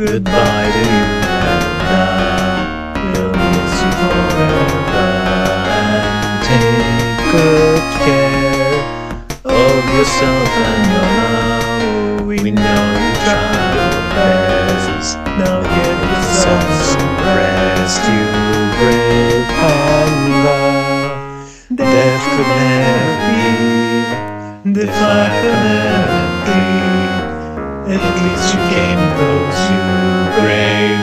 goodbye to you and I will miss you forever. And take good care of yourself and your love. We know you tried your best. Now get yourself some rest, you brave panda. Death could never be, defy calamity. At least you came close, you brave